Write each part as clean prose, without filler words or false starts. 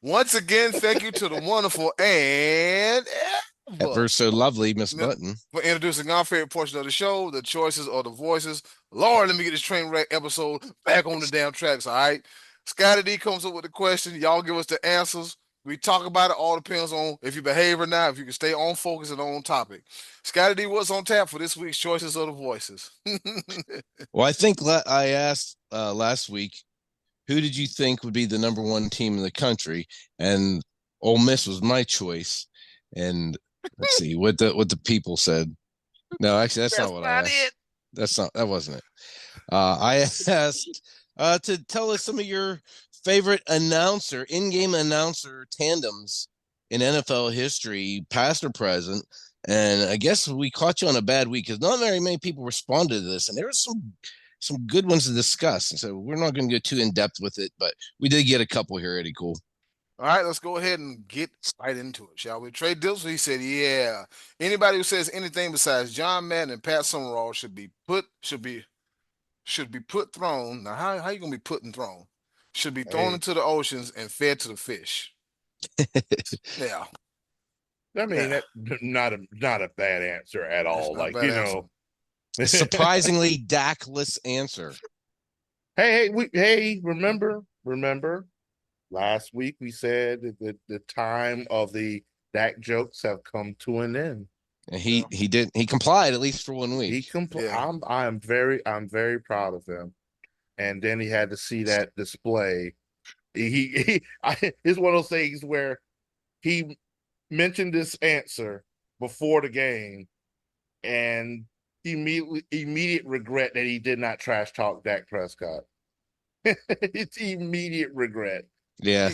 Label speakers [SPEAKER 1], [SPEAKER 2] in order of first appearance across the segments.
[SPEAKER 1] Once again, thank you to the wonderful and
[SPEAKER 2] Ever so lovely, Miss
[SPEAKER 1] Miss
[SPEAKER 2] Button.
[SPEAKER 1] for introducing our favorite portion of the show, the choices or the voices. Lord, let me get this train wreck episode back on the damn tracks, all right? Scotty D comes up with the question. Y'all give us the answers. We talk about it. All depends on if you behave or not, if you can stay on focus and on topic. Scotty D, what's on tap for this week's choices or the voices?
[SPEAKER 2] Well, I think I asked last week, who did you think would be the number one team in the country? And Ole Miss was my choice. And let's see what the people said. No, actually, that's not what I asked. That wasn't it. I asked to tell us some of your favorite in-game announcer tandems in NFL history, past or present. And I guess we caught you on a bad week because not very many people responded to this, and there were some good ones to discuss. And so we're not going to go too in depth with it, but we did get a couple here. Eddie, cool.
[SPEAKER 1] All right, let's go ahead and get right into it, shall we? Trey Dilson, he said, "Yeah, anybody who says anything besides John Madden and Pat Summerall should be put thrown. Now, how you gonna be put and thrown? Should be thrown
[SPEAKER 3] Hey,
[SPEAKER 1] into the oceans and fed to the fish." Yeah,
[SPEAKER 3] I mean,
[SPEAKER 1] yeah,
[SPEAKER 3] not a bad answer at
[SPEAKER 1] that's
[SPEAKER 3] all.
[SPEAKER 1] not a
[SPEAKER 3] Like,
[SPEAKER 1] bad answer.
[SPEAKER 2] A surprisingly Dakless answer.
[SPEAKER 3] remember last week we said that the time of the Dak jokes have come to an end.
[SPEAKER 2] And he complied at least for 1 week.
[SPEAKER 1] Yeah.
[SPEAKER 3] I'm very proud of him. And then he had to see that display. It's one of those things where he mentioned this answer before the game and immediate regret that he did not trash talk Dak Prescott. It's immediate regret.
[SPEAKER 2] Yeah.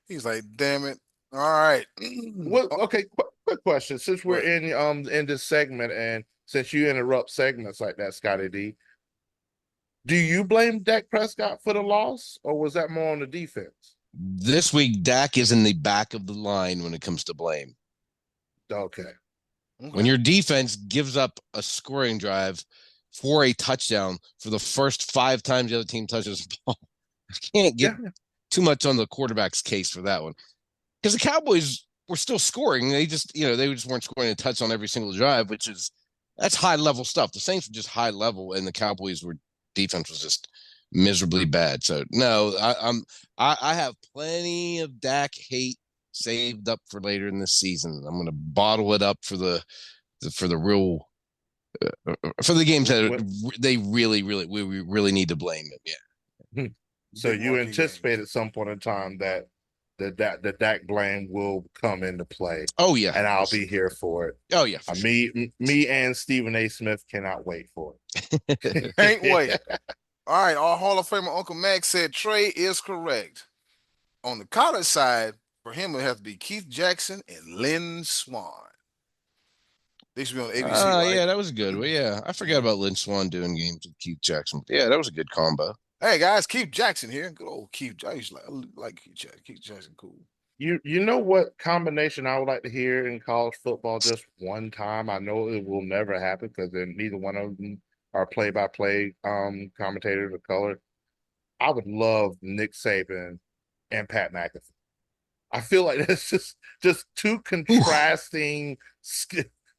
[SPEAKER 1] He's like, damn it. All right.
[SPEAKER 3] Okay, quick question. Since we're in this segment and since you interrupt segments like that, Scotty D, do you blame Dak Prescott for the loss, or was that more on the defense?
[SPEAKER 2] This week, Dak is in the back of the line when it comes to blame.
[SPEAKER 3] Okay.
[SPEAKER 2] When your defense gives up a scoring drive for a touchdown for the first 5 times the other team touches the ball, I can't get too much on the quarterback's case for that one. Because the Cowboys were still scoring. They just weren't scoring a touch on every single drive, that's high level stuff. The Saints were just high level, and the Cowboys defense was just miserably bad. So no, I have plenty of Dak hate saved up for later in this season. I'm going to bottle it up for the real for the games that they we really need to blame him. Yeah.
[SPEAKER 3] So you anticipate at some point in time that the Dak blame will come into play.
[SPEAKER 2] Oh yeah,
[SPEAKER 3] and I'll be here for it.
[SPEAKER 2] Oh yeah,
[SPEAKER 3] sure. Me and Stephen A. Smith cannot wait for
[SPEAKER 1] it. Can't wait. All right, our Hall of Famer Uncle Max said Trey is correct. On the college side, for him, it has to be Keith Jackson and Lynn Swann. They should be on ABC. Right?
[SPEAKER 2] Yeah, that was good. Well, yeah, I forgot about Lynn Swann doing games with Keith Jackson. Yeah, that was a good combo.
[SPEAKER 1] Hey guys, Keith Jackson here. Good old Keith. I used to like Keith Jackson. Keith Jackson, cool.
[SPEAKER 3] You know what combination I would like to hear in college football just one time? I know it will never happen because neither one of them are play-by-play commentators of color. I would love Nick Saban and Pat McAfee. I feel like that's just two contrasting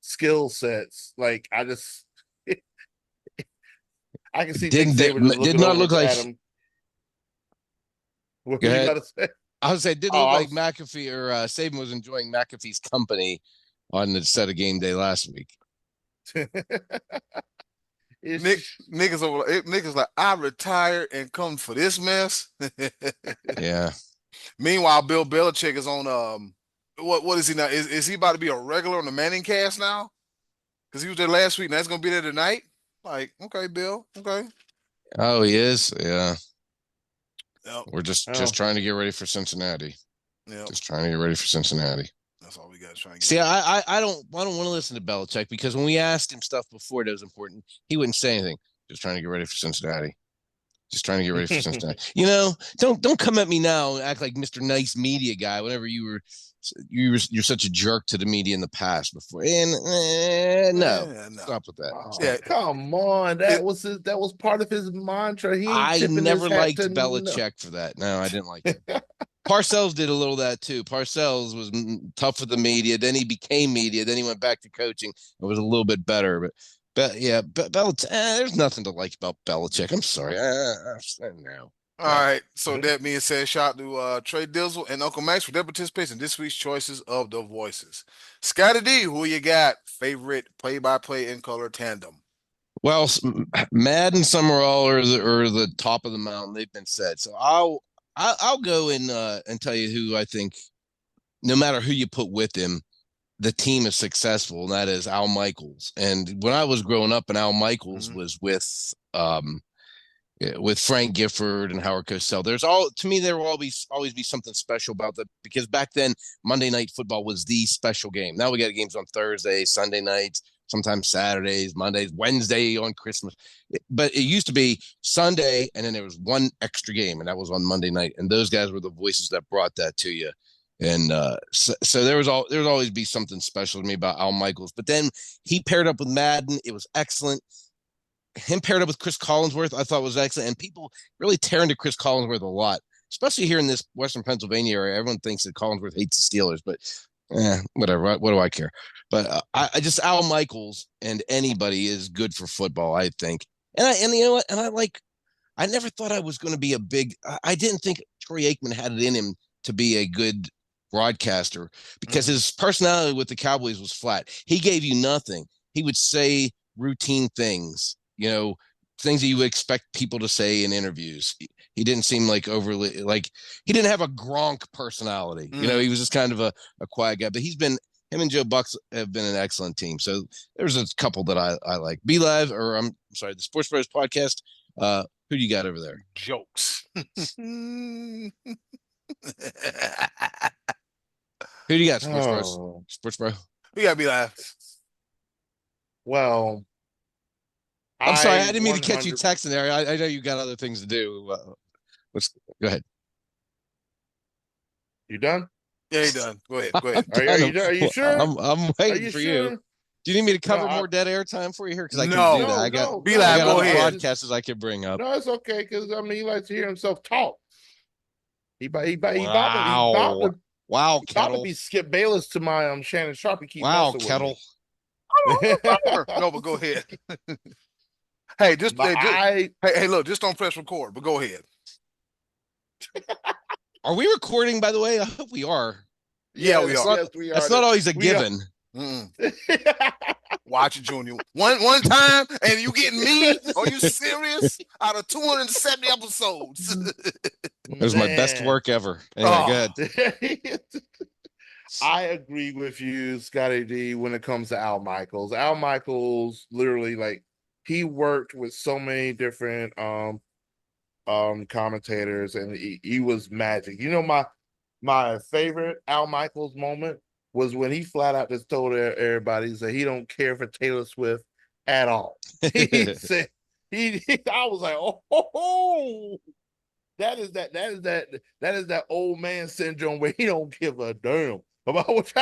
[SPEAKER 3] skill sets. Like I can see
[SPEAKER 2] did not look like
[SPEAKER 3] him. What were you about to say?
[SPEAKER 2] I would say it didn't look like McAfee or Saban was enjoying McAfee's company on the set of game day last week.
[SPEAKER 1] Nick is like, I retired and come for this mess.
[SPEAKER 2] Yeah.
[SPEAKER 1] Meanwhile, Bill Belichick is on what is he now? Is he about to be a regular on the Manning cast now? Because he was there last week and that's gonna be there tonight. Like, okay, Bill. Okay.
[SPEAKER 2] Oh, he is? Yeah.
[SPEAKER 1] Yep.
[SPEAKER 2] We're just trying to get ready for Cincinnati.
[SPEAKER 1] Yeah.
[SPEAKER 2] Just trying to get ready for Cincinnati.
[SPEAKER 1] That's all we got to try and
[SPEAKER 2] get. See, I don't want to listen to Belichick because when we asked him stuff before that was important, he wouldn't say anything. Just trying to get ready for Cincinnati. Just trying to get ready for Cincinnati. Don't come at me now and act like Mr. Nice Media guy whenever you're such a jerk to the media in the past before. And no, stop with that.
[SPEAKER 3] Oh, come on, that was part of his mantra.
[SPEAKER 2] I never liked Belichick for that. No, I didn't like it. Parcells did a little of that too. Parcells was tough with the media. Then he became media. Then he went back to coaching. It was a little bit better. But yeah, Belichick, there's nothing to like about Belichick. I'm sorry. No.
[SPEAKER 1] All right. So that being said, shout out to Trey Dizzle and Uncle Max for their participation in this week's choices of the voices. Scotty D, who you got? Favorite play-by-play in color tandem?
[SPEAKER 2] Well, Madden, Summerall are the top of the mountain. They've been said. So I'll go and tell you who I think, no matter who you put with him, the team is successful, and that is Al Michaels. And when I was growing up, and Al Michaels was with Frank Gifford and Howard Cosell, there will always be something special about that, because back then Monday Night Football was the special game. Now we got games on Thursdays, Sunday nights, sometimes Saturdays, Mondays, Wednesday on Christmas. But it used to be Sunday, and then there was one extra game, and that was on Monday night. And those guys were the voices that brought that to you. And so there was always be something special to me about Al Michaels. But then he paired up with Madden. It was excellent. Him paired up with Chris Collinsworth, I thought was excellent. And people really tear into Chris Collinsworth a lot, especially here in this Western Pennsylvania area. Everyone thinks that Collinsworth hates the Steelers, but whatever. What do I care? But I just, Al Michaels and anybody is good for football, I think. And you know what? And I never thought I was going to be I didn't think Troy Aikman had it in him to be a good broadcaster, because his personality with the Cowboys was flat. He gave you nothing. He would say routine things, things that you would expect people to say in interviews. He didn't seem like overly, he didn't have a Gronk personality. He was just kind of a quiet guy. But him and Joe Bucks have been an excellent team. So there's a couple that I like. I'm sorry, the SportsBros Podcast. Who do you got over there?
[SPEAKER 1] Jokes.
[SPEAKER 2] Who do you got, Sports Bro?
[SPEAKER 1] We gotta be live.
[SPEAKER 3] Well,
[SPEAKER 2] I'm sorry, I didn't mean to catch you texting there. I know you got other things to do. Go ahead.
[SPEAKER 3] You done?
[SPEAKER 1] Yeah, you done. Go ahead.
[SPEAKER 3] Are you sure?
[SPEAKER 2] I'm waiting for you. Do you need me to cover more dead air time for you here? Because I can do that. I got
[SPEAKER 1] go ahead.
[SPEAKER 2] Broadcasters I can bring up.
[SPEAKER 3] No, it's okay, because he likes to hear himself talk.
[SPEAKER 2] Wow,
[SPEAKER 3] Kettle. About to be Skip Bayless to my Shannon Sharp.
[SPEAKER 2] Kettle.
[SPEAKER 1] No, but go ahead. Hey, look, just don't press record, but go ahead.
[SPEAKER 2] Are we recording, by the way? I hope we are.
[SPEAKER 1] Yeah, we are.
[SPEAKER 3] Yes, we are.
[SPEAKER 2] That's not always a given.
[SPEAKER 1] Watch it, Junior. One time, and you getting me? Are you serious? Out of 270 episodes.
[SPEAKER 2] It was my best work ever. Anyway, go ahead.
[SPEAKER 3] I agree with you, Scotty D, when it comes to Al Michaels. Al Michaels, literally, he worked with so many different commentators, and he was magic. My favorite Al Michaels moment was when he flat out just told everybody that he don't care for Taylor Swift at all. He said I was like, oh, that is that old man syndrome where he don't give a damn about what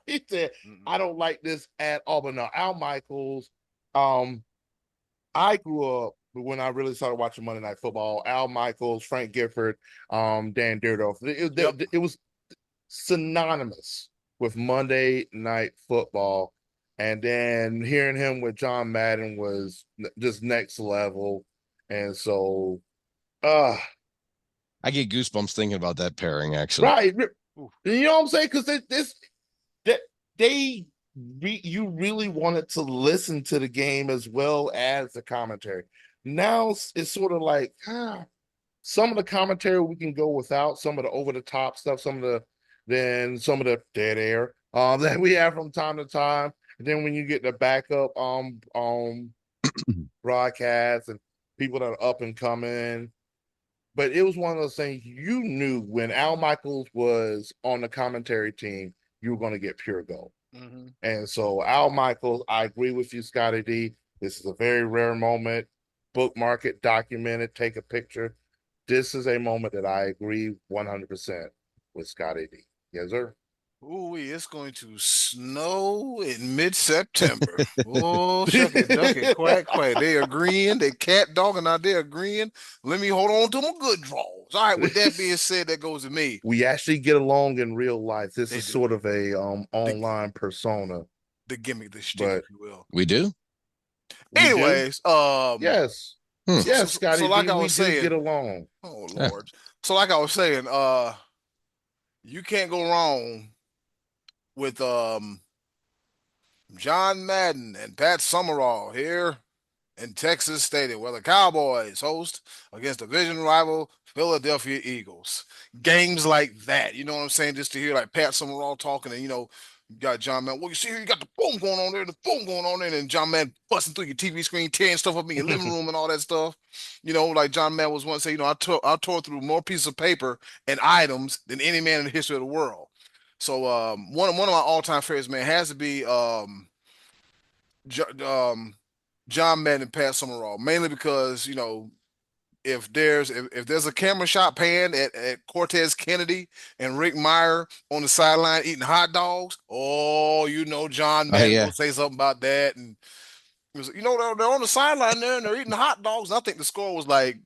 [SPEAKER 3] he said. I don't like this at all. But no, Al Michaels. I grew up when I really started watching Monday Night Football. Al Michaels, Frank Gifford, Dan Dierdorf. It was synonymous with Monday Night Football, and then hearing him with John Madden was just next level. And so,
[SPEAKER 2] I get goosebumps thinking about that pairing. Actually,
[SPEAKER 3] right? You know what I'm saying? Because you really wanted to listen to the game as well as the commentary. Now it's sort of like some of the commentary we can go without, some of the over the top stuff, some of the dead air that we have from time to time. And then when you get the backup broadcasts and people that are up and coming. But it was one of those things you knew when Al Michaels was on the commentary team, you were going to get pure gold. Mm-hmm. And so Al Michaels, I agree with you, Scotty D. This is a very rare moment. Bookmark it, document it, take a picture. This is a moment that I agree 100% with Scotty D. Yes, sir.
[SPEAKER 1] Ooh, it's going to snow in mid-September. Oh, shuck it, duck it, quack, quack. They agreeing. They cat dogging out there agreeing. Let me hold on to my good draws. All right, with that being said, that goes to me.
[SPEAKER 3] We actually get along in real life. This
[SPEAKER 1] They
[SPEAKER 3] is
[SPEAKER 1] do.
[SPEAKER 3] sort of a
[SPEAKER 1] The,
[SPEAKER 3] online persona,
[SPEAKER 1] the gimmick, the shtick,
[SPEAKER 3] but
[SPEAKER 1] if you will.
[SPEAKER 2] We do?
[SPEAKER 3] we do.
[SPEAKER 1] Anyways,
[SPEAKER 3] Yes.
[SPEAKER 2] Hmm.
[SPEAKER 3] Yes,
[SPEAKER 1] so
[SPEAKER 3] Scotty D,
[SPEAKER 1] like I
[SPEAKER 3] we
[SPEAKER 1] was
[SPEAKER 3] do get
[SPEAKER 1] saying,
[SPEAKER 3] along.
[SPEAKER 1] oh
[SPEAKER 2] Yeah.
[SPEAKER 1] Lord. So like I was saying, you can't go wrong with John Madden and Pat Summerall here in Texas Stadium, where the Cowboys host against division rival Philadelphia Eagles. Games like that, you know what I'm saying? Just to hear like Pat Summerall talking, and you got John Madden. Well, you see here, you got the boom going on there, the boom going on there, and John Madden busting through your TV screen, tearing stuff up in your living room and all that stuff. Like John Madden was once saying, I tore through more pieces of paper and items than any man in the history of the world. So one of my all time favorites, man, has to be Jo- um, John Madden and Pat Summerall, mainly because if there's a camera shot pan at Cortez Kennedy and Rick Meyer on the sideline eating hot dogs, oh, John
[SPEAKER 2] Oh
[SPEAKER 1] Madden
[SPEAKER 2] yeah.
[SPEAKER 1] gonna say something about that, and they're on the sideline there and they're eating hot dogs. And I think the score was like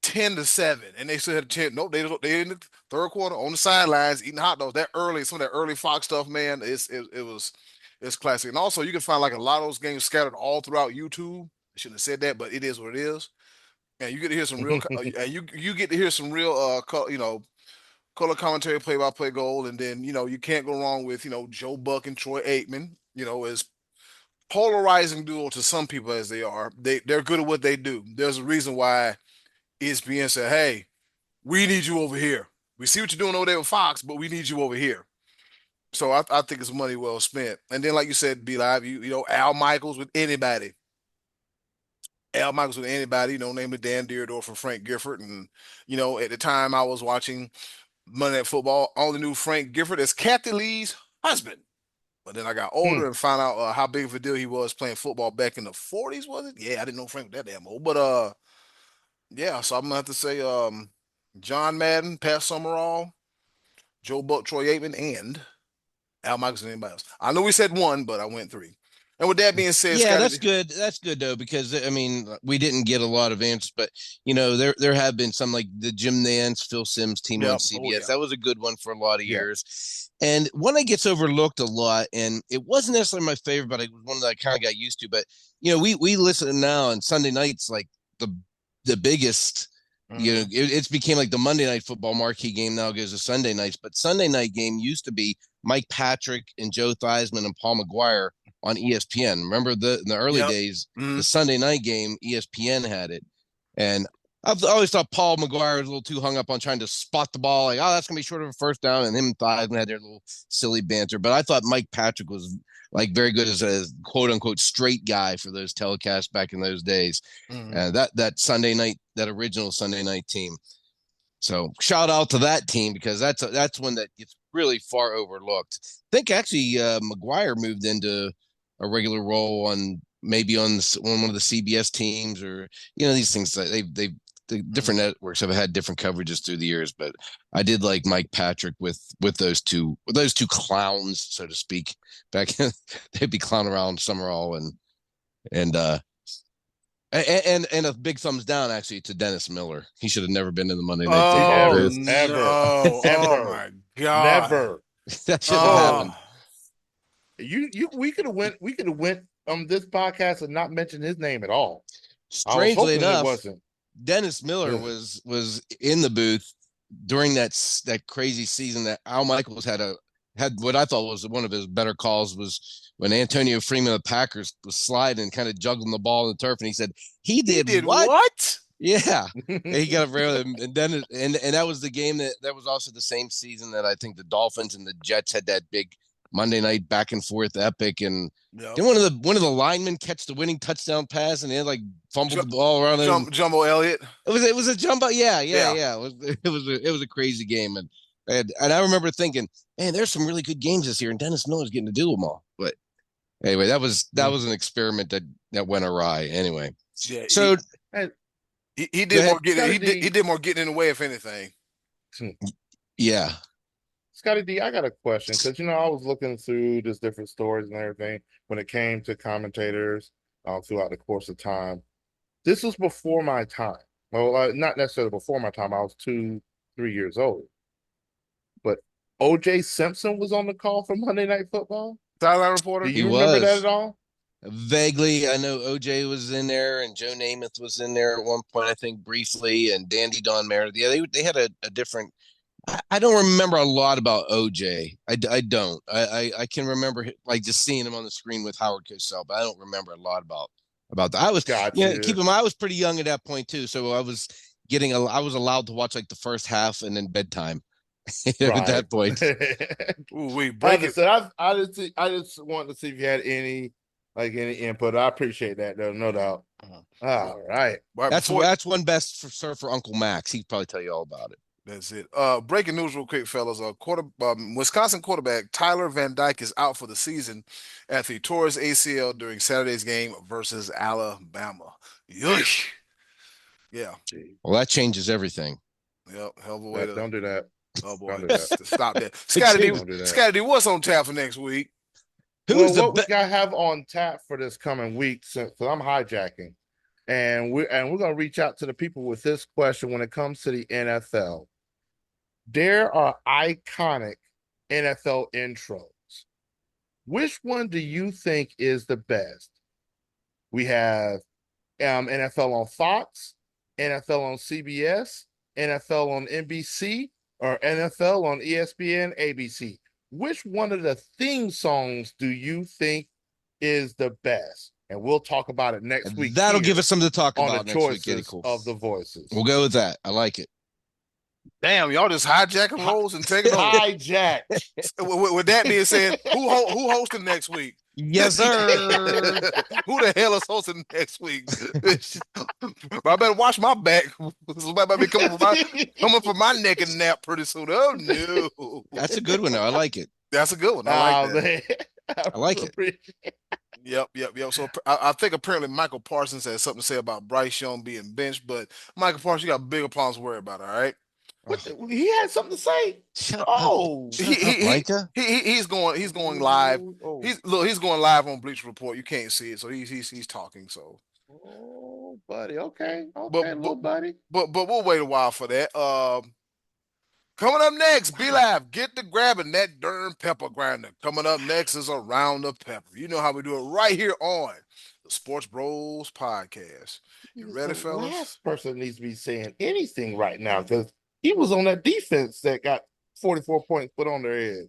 [SPEAKER 1] 10-7, and they still had 10. No, they in the third quarter on the sidelines eating hot dogs. That early, some of that early Fox stuff, man, it's classic. And also, you can find like a lot of those games scattered all throughout YouTube. I shouldn't have said that, but it is what it is. And you get to hear some real, and you get to hear some real, color commentary, play-by-play gold, and then you can't go wrong with Joe Buck and Troy Aikman. As polarizing duo to some people as they are, they're good at what they do. There's a reason why ESPN said, "Hey, we need you over here. We see what you're doing over there with Fox, but we need you over here." So I think it's money well spent. And then, like you said, Be Live, Al Michaels with anybody. Al Michaels with anybody, namely Dan Dierdorf and Frank Gifford. And, at the time I was watching Monday Night Football, I only knew Frank Gifford as Kathy Lee's husband. But then I got older and found out how big of a deal he was playing football back in the 40s, was it? Yeah, I didn't know Frank was that damn old. But yeah, so I'm gonna have to say John Madden, Pat Summerall, Joe Buck, Troy Aikman, and Al Michaels and anybody else. I know we said one, but I went three. And with that being said,
[SPEAKER 2] Yeah,
[SPEAKER 1] Scotty,
[SPEAKER 2] that's good. That's good though, because I mean, we didn't get a lot of answers, but there have been some like the Jim Nance, Phil Simms team on
[SPEAKER 1] yep, oh
[SPEAKER 2] CBS.
[SPEAKER 1] yeah,
[SPEAKER 2] That was a good one for a lot of
[SPEAKER 3] Yeah.
[SPEAKER 2] years. And one that gets overlooked a lot, and it wasn't necessarily my favorite, but it was one that I kind of got used to. But we listen now, and Sunday nights like the biggest. It's became like the Monday Night Football marquee game now goes to Sunday nights, but Sunday night game used to be Mike Patrick and Joe Theismann and Paul McGuire on ESPN. Remember in the early
[SPEAKER 1] yep.
[SPEAKER 2] days,
[SPEAKER 1] Mm-hmm.
[SPEAKER 2] the Sunday night game, ESPN had it. And I've always thought Paul McGuire was a little too hung up on trying to spot the ball, like, oh, that's going to be short of a first down. And him and Theismann had their little silly banter. But I thought Mike Patrick was like very good as a quote unquote straight guy for those telecasts back in those days. That Sunday night, that original Sunday night team. So shout out to that team, because that's one that gets really far overlooked. I think actually McGuire moved into a regular role on maybe on one of the CBS teams, or these things that the different networks have had different coverages through the years. But I did like Mike Patrick with those two clowns, so to speak. Back they'd be clowning around Summerall and a big thumbs down actually to Dennis Miller. He should have never been in the Monday Night Football
[SPEAKER 1] Oh
[SPEAKER 2] booth.
[SPEAKER 1] no! Oh my God!
[SPEAKER 3] Never.
[SPEAKER 2] That shouldn't have happened.
[SPEAKER 3] We could have went this podcast and not mentioned his name at all.
[SPEAKER 2] Strangely enough,
[SPEAKER 3] it wasn't.
[SPEAKER 2] Dennis Miller was in the booth during that crazy season that Al Michaels had what I thought was one of his better calls, was when Antonio Freeman of the Packers was sliding and kind of juggling the ball in the turf, and he said, he did what? Yeah, he got around, and then and that was the game that was also the same season that I think the Dolphins and the Jets had that big Monday night back and forth epic, and then one of the linemen catch the winning touchdown pass, and they had like fumbled the ball around him.
[SPEAKER 1] Jumbo Elliott.
[SPEAKER 2] It was a jumbo. Yeah. It was a crazy game, and I remember thinking, man, there's some really good games this year, and Dennis Miller's getting to do them all. But anyway, that was an experiment that went awry. Anyway,
[SPEAKER 1] yeah,
[SPEAKER 2] so
[SPEAKER 1] he did more getting. He did more getting in the way, if anything.
[SPEAKER 2] Yeah.
[SPEAKER 3] Scotty D, I got a question because I was looking through just different stories and everything when it came to commentators throughout the course of time. This was before my time. Well, not necessarily before my time. I was 3 years old. But O.J. Simpson was on the call for Monday Night Football.
[SPEAKER 1] Sideline
[SPEAKER 3] Do
[SPEAKER 1] reporter.
[SPEAKER 2] He
[SPEAKER 3] you remember that
[SPEAKER 2] was.
[SPEAKER 3] at all?
[SPEAKER 2] Vaguely, I know OJ was in there, and Joe Namath was in there at one point, I think briefly, and Dandy Don Meredith. Yeah, they had a different. I don't remember a lot about OJ. I don't. I can remember like just seeing him on the screen with Howard Cosell, but I don't remember a lot about that. I was keep
[SPEAKER 3] Gotcha.
[SPEAKER 2] in mind I was pretty young at that point too, so I was allowed to watch like the first half and then bedtime at that point.
[SPEAKER 1] Ooh, we
[SPEAKER 3] I
[SPEAKER 1] break it.
[SPEAKER 3] understand. I just wanted to see if you had any input. I appreciate that though, no doubt. All right.
[SPEAKER 1] Right
[SPEAKER 2] That's
[SPEAKER 1] before
[SPEAKER 2] one best for Uncle Max. He'd probably tell you all about it.
[SPEAKER 1] that's it. Breaking news real quick, fellas. Wisconsin quarterback Tyler Van Dyke is out for the season after he tore his ACL during Saturday's game versus Alabama. Yuck. Yeah.
[SPEAKER 2] Well, that changes everything.
[SPEAKER 1] Yep. Hell of a way to.
[SPEAKER 3] Don't do that.
[SPEAKER 1] Oh boy,
[SPEAKER 3] Don't do that.
[SPEAKER 1] stop that.
[SPEAKER 3] Don't do that.
[SPEAKER 1] Scotty D, what's on tap for next week?
[SPEAKER 2] Who's
[SPEAKER 3] Well, what we got have on tap for this coming week, since I'm hijacking, and we're gonna reach out to the people with this question when it comes to the NFL. There are iconic NFL intros. Which one do you think is the best? We have NFL on Fox, NFL on CBS, NFL on NBC, or NFL on ESPN, ABC. Which one of the theme songs do you think is the best? And we'll talk about it next week.
[SPEAKER 2] That'll give us something to talk
[SPEAKER 3] on
[SPEAKER 2] about
[SPEAKER 3] the
[SPEAKER 2] next week.
[SPEAKER 3] choices
[SPEAKER 2] Cool.
[SPEAKER 3] of the voices.
[SPEAKER 2] We'll go with that. I like it.
[SPEAKER 1] Damn, y'all just hijacking roles and taking over.
[SPEAKER 3] Hijack.
[SPEAKER 1] With that being said, who hosting next week?
[SPEAKER 2] Yes, sir.
[SPEAKER 1] Who the hell is hosting next week? I better watch my back. Somebody might be coming for my neck and nap pretty soon. Oh no,
[SPEAKER 2] That's a good one though. I like it.
[SPEAKER 1] that's a good one. I like that.
[SPEAKER 3] Man.
[SPEAKER 2] I like it.
[SPEAKER 1] Yep. So I think apparently Michael Parsons has something to say about Bryce Young being benched, but Michael Parsons, you got bigger problems to worry about. All right.
[SPEAKER 3] He had something to say.
[SPEAKER 2] Shut
[SPEAKER 3] Oh,
[SPEAKER 2] up.
[SPEAKER 1] He's going live.
[SPEAKER 3] Oh.
[SPEAKER 1] He's going live on Bleacher Report. You can't see it, so he's talking. So,
[SPEAKER 3] Oh, buddy. Okay,
[SPEAKER 1] but
[SPEAKER 3] little buddy.
[SPEAKER 1] but we'll wait a while for that. Coming up next, Be Live, get to grabbing that darn pepper grinder. Coming up next is Around the Pepper. You know how we do it right here on the Sports Bros Podcast. You ready, fellas?
[SPEAKER 3] Last person needs to be saying anything right now because he was on that defense that got 44 points put on their head.